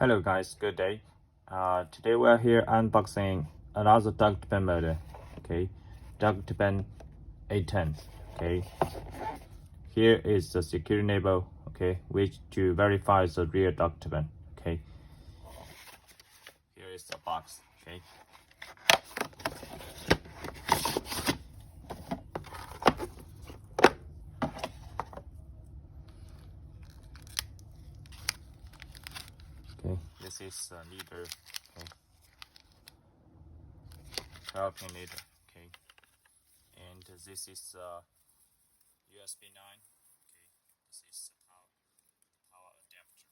Hello guys, good day. Today we're here unboxing another duct pen model. Okay, duct pen A10. Okay, here is the security label. Okay, which to verify the real duct pen. Okay, here is the box. Okay. Okay, this is a needle. Okay, 12-pin needle. Okay, and this is USB 9. Okay, this is the power adapter.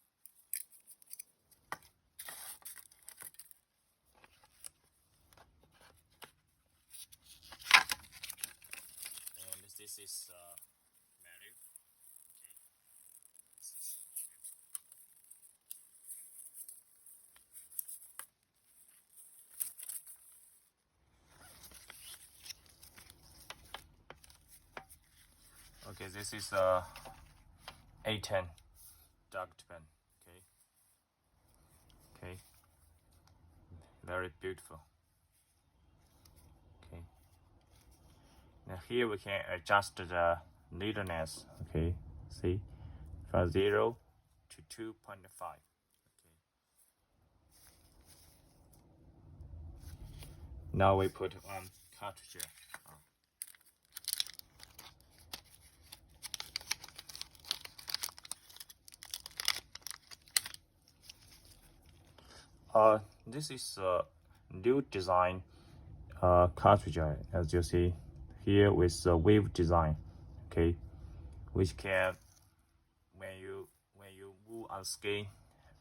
And this is manual. Okay, this is A10 duct pen. Okay, very beautiful. Okay, now here we can adjust the needleness. Okay, see, from 0 to 2.5. Okay, now we put on cartridge. This is a new design cartridge, as you see here, with the wave design. Okay, which can when you move on skin,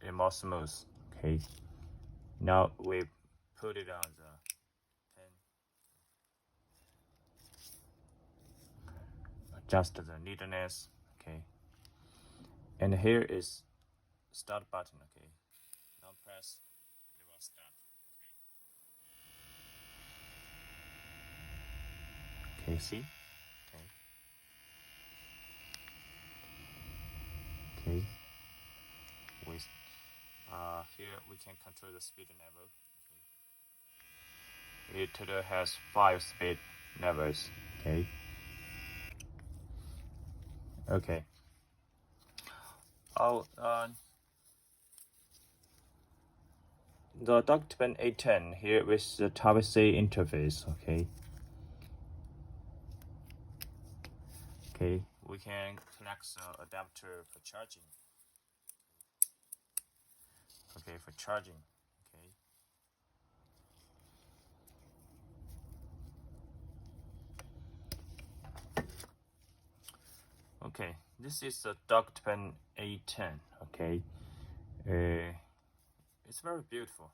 it's more smooth. Okay, now we put it on the pen, adjust the needleness. Okay, and here is start button. Okay, now press. Start. Okay, see? Okay. With here we can control the speed level. Okay. It total has 5 speed levels. Okay. Okay. The duct pen A10 here with the Type-C interface. Okay. Okay, we can connect the adapter for charging. Okay, for charging. Okay, this is the duct pen A10. Okay, it's very beautiful.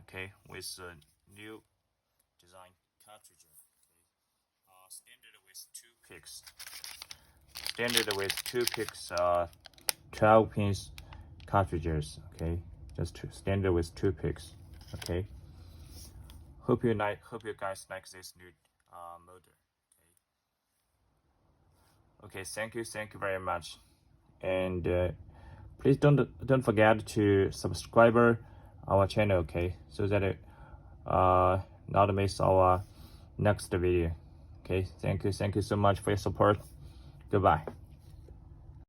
Okay, with the new design cartridge. Okay, standard with 2 picks. Standard with 2 picks. 12 pins cartridges. Okay, just standard with 2 picks. Okay. Hope you guys like this new model. Okay, thank you very much, and please don't forget to subscribe our channel. Okay, so that not miss our next video. Okay, thank you so much for your support. Goodbye.